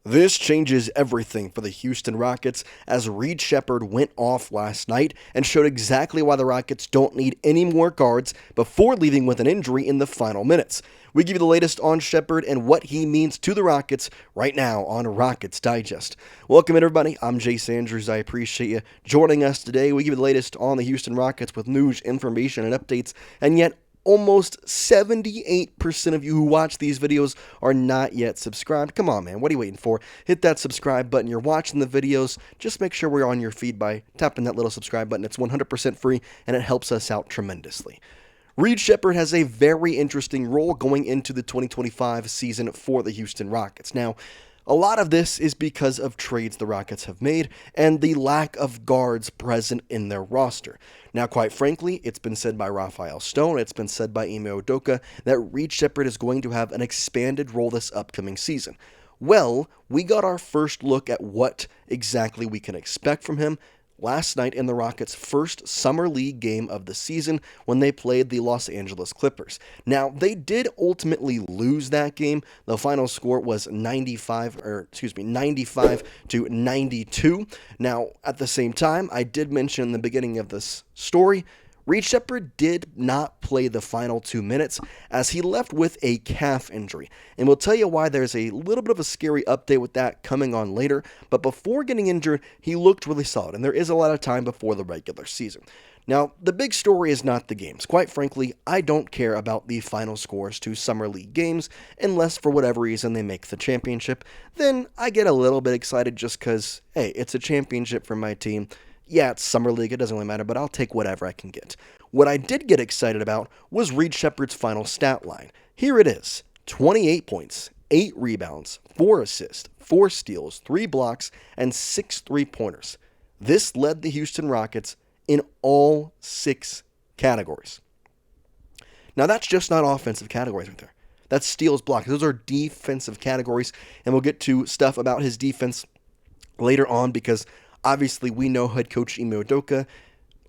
This changes everything for the Houston Rockets as Reed Sheppard went off last night and showed exactly why the Rockets don't need any more guards before leaving with an injury in the final minutes. We give you the latest on Shepard and what he means to the Rockets right now on Rockets Digest. Welcome everybody, I'm Jace Andrews. I appreciate you joining us today. We give you the latest on the Houston Rockets with news, information, and updates, and yet almost 78% of you who watch these videos are not yet subscribed. Come on, man. What are you waiting for? Hit that subscribe button. You're watching the videos. Just make sure we're on your feed by tapping that little subscribe button. It's 100% free, and it helps us out tremendously. Reed Sheppard has a very interesting role going into the 2025 season for the Houston Rockets. Now, a lot of this is because of trades the Rockets have made and the lack of guards present in their roster. Now, quite frankly, it's been said by Raphael Stone, it's been said by Ime Udoka that Reed Sheppard is going to have an expanded role this upcoming season. Well, we got our first look at what exactly we can expect from him last night in the Rockets' first Summer League game of the season when they played the Los Angeles Clippers. Now, they did ultimately lose that game. The final score was 95 to 92. Now, at the same time, I did mention in the beginning of this story, Reed Sheppard did not play the final 2 minutes as he left with a calf injury. And we'll tell you why there's a little bit of a scary update with that coming on later. But before getting injured, he looked really solid. And there is a lot of time before the regular season. Now, the big story is not the games. Quite frankly, I don't care about the final scores to Summer League games unless for whatever reason they make the championship. Then I get a little bit excited just because, hey, it's a championship for my team. Yeah, it's Summer League, it doesn't really matter, but I'll take whatever I can get. What I did get excited about was Reed Sheppard's final stat line. Here it is, 28 points, 8 rebounds, 4 assists, 4 steals, 3 blocks, and 6 three-pointers. This led the Houston Rockets in all 6 categories. Now, that's just not offensive categories right there. That's steals, blocks. Those are defensive categories, and we'll get to stuff about his defense later on because obviously, we know head coach Ime Udoka,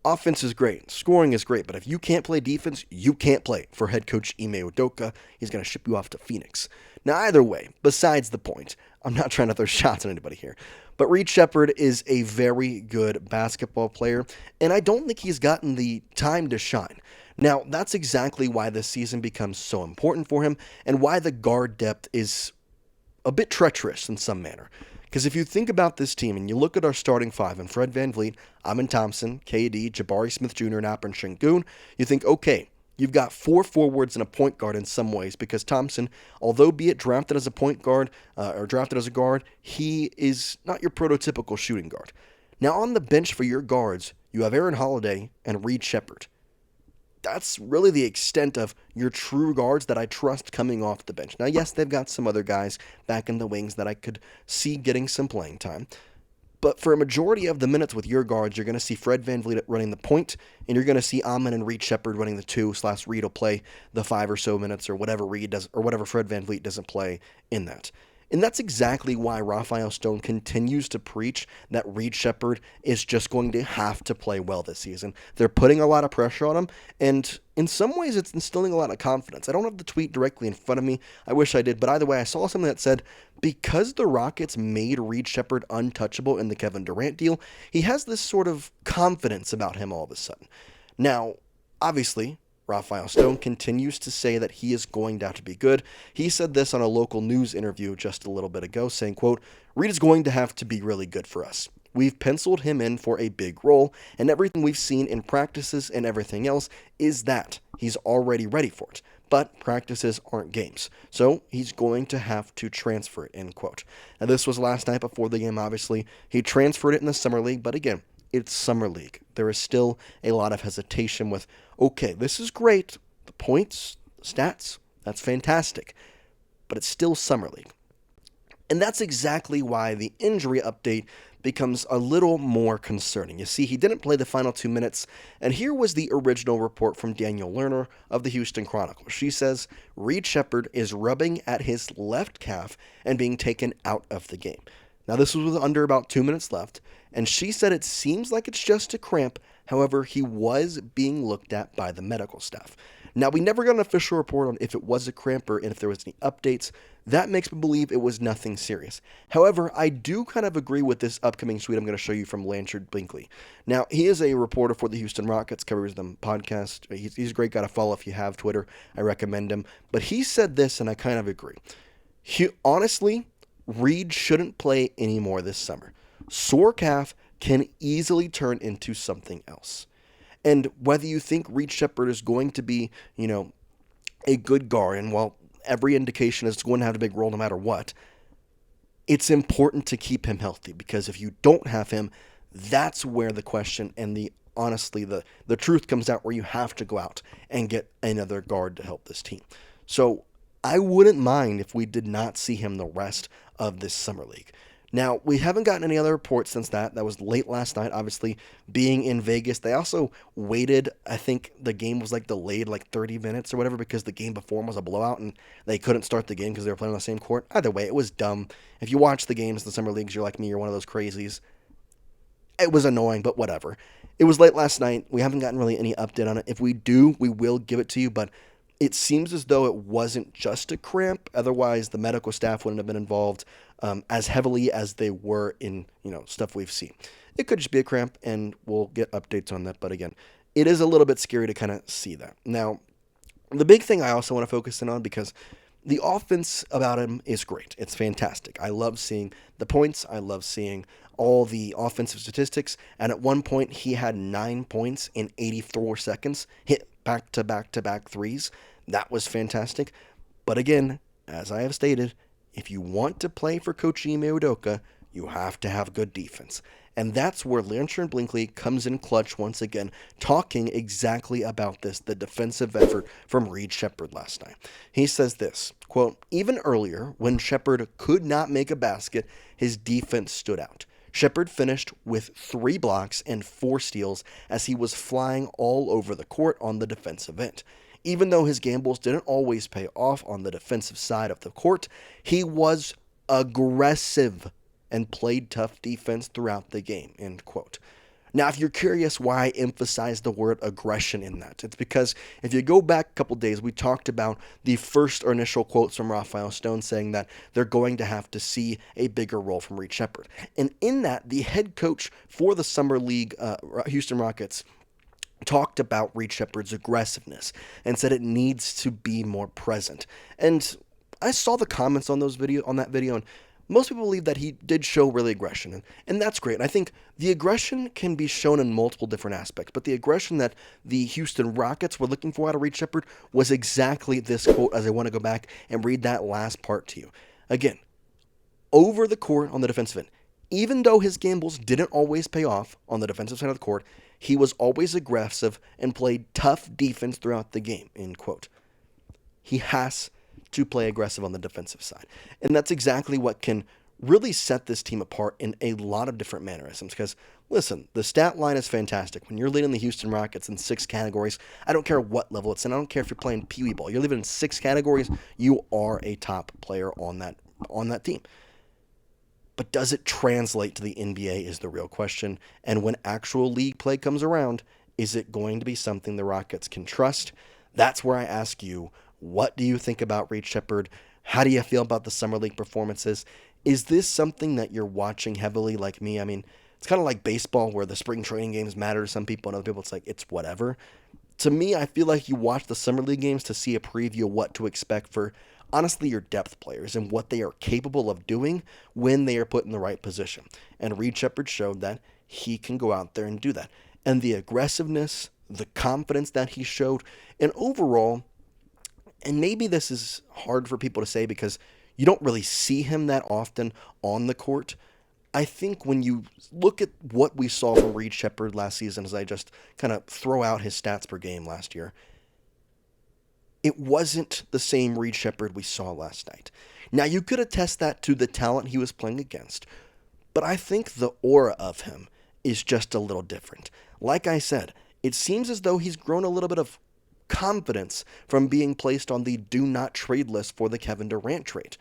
offense is great, scoring is great, but if you can't play defense, you can't play for head coach Ime Udoka. He's going to ship you off to Phoenix. Now, either way, besides the point, I'm not trying to throw shots at anybody here, but Reed Sheppard is a very good basketball player, and I don't think he's gotten the time to shine. Now, that's exactly why this season becomes so important for him and why the guard depth is a bit treacherous in some manner. Because if you think about this team and you look at our starting 5 and Fred VanVleet, Amen Thompson, KD, Jabari Smith Jr., and Alperen Şengün, you think, okay, you've got 4 forwards and a point guard in some ways because Thompson, although be it drafted as a point guard or drafted as a guard, he is not your prototypical shooting guard. Now on the bench for your guards, you have Aaron Holiday and Reed Sheppard. That's really the extent of your true guards that I trust coming off the bench. Now, yes, they've got some other guys back in the wings that I could see getting some playing time. But for a majority of the minutes with your guards, you're going to see Fred VanVleet running the point, and you're going to see Amen and Reed Sheppard running the 2/Reed will play the 5 or so minutes or whatever Reed does or whatever Fred VanVleet doesn't play in that. And that's exactly why Raphael Stone continues to preach that Reed Sheppard is just going to have to play well this season. They're putting a lot of pressure on him, and in some ways it's instilling a lot of confidence. I don't have the tweet directly in front of me. I wish I did, but either way, I saw something that said, because the Rockets made Reed Sheppard untouchable in the Kevin Durant deal, he has this sort of confidence about him all of a sudden. Now, obviously, Raphael Stone continues to say that he is going to have to be good. He said this on a local news interview just a little bit ago, saying, quote, Reed is going to have to be really good for us. We've penciled him in for a big role, and everything we've seen in practices and everything else is that he's already ready for it. But practices aren't games, so he's going to have to transfer it, end quote. Now, this was last night before the game, obviously. He transferred it in the Summer League, but again, it's Summer League. There is still a lot of hesitation with, okay, this is great. The points, the stats, that's fantastic. But it's still Summer League. And that's exactly why the injury update becomes a little more concerning. You see, he didn't play the final 2 minutes, and here was the original report from Danielle Lerner of the Houston Chronicle. She says, Reed Sheppard is rubbing at his left calf and being taken out of the game. Now, this was with under about 2 minutes left, and she said it seems like it's just a cramp. However, he was being looked at by the medical staff. Now, we never got an official report on if it was a cramp or if there was any updates. That makes me believe it was nothing serious. However, I do kind of agree with this upcoming tweet I'm going to show you from Lanchard Blinkley. Now, he is a reporter for the Houston Rockets, covers them podcast. He's a great guy to follow if you have Twitter. I recommend him. But he said this, and I kind of agree. Honestly, Reed shouldn't play anymore this summer. Sore calf can easily turn into something else. And whether you think Reed Sheppard is going to be, a good guard, and while every indication is going to have a big role no matter what, it's important to keep him healthy, because if you don't have him, that's where the question and the truth comes out, where you have to go out and get another guard to help this team. So I wouldn't mind if we did not see him the rest of this summer league. Now, we haven't gotten any other reports since that. That was late last night, obviously, being in Vegas. They also waited. I think the game was delayed 30 minutes or whatever, because the game before was a blowout and they couldn't start the game because they were playing on the same court. Either way, it was dumb. If you watch the games in the summer leagues, you're like me, you're one of those crazies. It was annoying, but whatever. It was late last night. We haven't gotten really any update on it. If we do, we will give it to you, but it seems as though it wasn't just a cramp. Otherwise, the medical staff wouldn't have been involved as heavily as they were in, stuff we've seen. It could just be a cramp, and we'll get updates on that. But again, it is a little bit scary to kind of see that. Now, the big thing I also want to focus in on, because the offense about him is great. It's fantastic. I love seeing the points. I love seeing all the offensive statistics. And at one point, he had 9 points in 84 seconds, hit back-to-back-to-back threes. That was fantastic. But again, as I have stated, if you want to play for Coach Ime Udoka, you have to have good defense. And that's where Lanchard Blinkley comes in clutch once again, talking exactly about this, the defensive effort from Reed Sheppard last night. He says this, quote, "Even earlier, when Shepard could not make a basket, his defense stood out. Shepard finished with 3 blocks and 4 steals as he was flying all over the court on the defensive end. Even though his gambles didn't always pay off on the defensive side of the court, he was aggressive and played tough defense throughout the game," end quote. Now, if you're curious why I emphasize the word aggression in that, it's because if you go back a couple days, we talked about the first or initial quotes from Raphael Stone saying that they're going to have to see a bigger role from Reed Sheppard. And in that, the head coach for the Summer League Houston Rockets talked about Reed Sheppard's aggressiveness and said it needs to be more present. And I saw the comments on that video, and most people believe that he did show really aggression, and that's great. And I think the aggression can be shown in multiple different aspects, but the aggression that the Houston Rockets were looking for out of Reed Sheppard was exactly this quote, as I want to go back and read that last part to you. Again, over the court on the defensive end, even though his gambles didn't always pay off on the defensive side of the court, he was always aggressive and played tough defense throughout the game, end quote. He has to play aggressive on the defensive side. And that's exactly what can really set this team apart in a lot of different mannerisms. Because, listen, the stat line is fantastic. When you're leading the Houston Rockets in 6 categories, I don't care what level it's in. I don't care if you're playing Pee Wee ball. You're leading in 6 categories, you are a top player on that team. But does it translate to the NBA is the real question. And when actual league play comes around, is it going to be something the Rockets can trust? That's where I ask you, what do you think about Reed Sheppard? How do you feel about the Summer League performances? Is this something that you're watching heavily like me? I mean, it's kind of like baseball where the spring training games matter to some people and other people it's like, it's whatever. To me, I feel like you watch the Summer League games to see a preview of what to expect for, honestly, your depth players and what they are capable of doing when they are put in the right position. And Reed Sheppard showed that he can go out there and do that. And the aggressiveness, the confidence that he showed, and overall, and maybe this is hard for people to say because you don't really see him that often on the court. I think when you look at what we saw from Reed Sheppard last season, as I just kind of throw out his stats per game last year, it wasn't the same Reed Sheppard we saw last night. Now, you could attest that to the talent he was playing against, but I think the aura of him is just a little different. Like I said, it seems as though he's grown a little bit of confidence from being placed on the do not trade list for the Kevin Durant trade.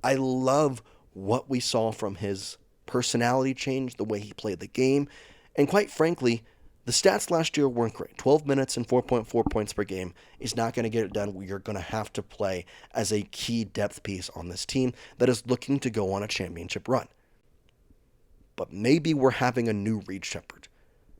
I love what we saw from his personality change, the way he played the game, and quite frankly, The stats last year weren't great. 12 minutes and 4.4 points per game is not going to get it done. You're going to have to play as a key depth piece on this team that is looking to go on a championship run. But maybe we're having a new Reed Sheppard,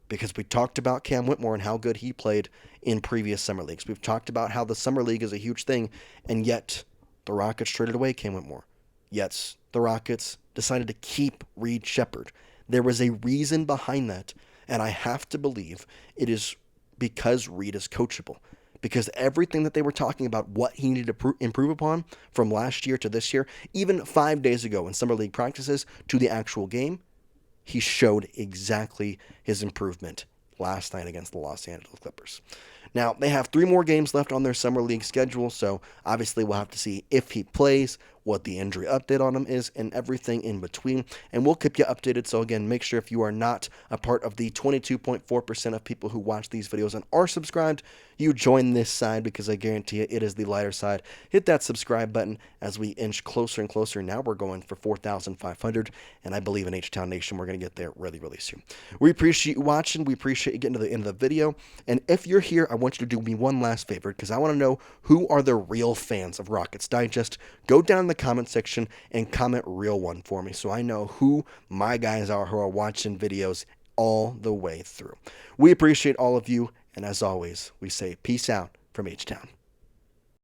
because we talked about Cam Whitmore and how good he played in previous summer leagues. We've talked about how the summer league is a huge thing, and yet the Rockets traded away Cam Whitmore. Yet the Rockets decided to keep Reed Sheppard. There was a reason behind that, and I have to believe it is because Reed is coachable. Because everything that they were talking about, what he needed to improve upon from last year to this year, even 5 days ago in summer league practices to the actual game, he showed exactly his improvement last night against the Los Angeles Clippers. Now, they have 3 more games left on their summer league schedule, so obviously we'll have to see if he plays, what the injury update on him is, and everything in between. And we'll keep you updated. So again, make sure if you are not a part of the 22.4% of people who watch these videos and are subscribed, you join this side, because I guarantee you it is the lighter side. Hit that subscribe button as we inch closer and closer. Now we're going for 4,500, and I believe in H-Town Nation we're going to get there really, really soon. We appreciate you watching. We appreciate you getting to the end of the video. And if you're here, I want you to do me one last favor, because I want to know who are the real fans of Rockets Digest. Go down in the comment section and comment real one for me, so I know who my guys are who are watching videos all the way through. We appreciate all of you, and as always, we say peace out from H-Town.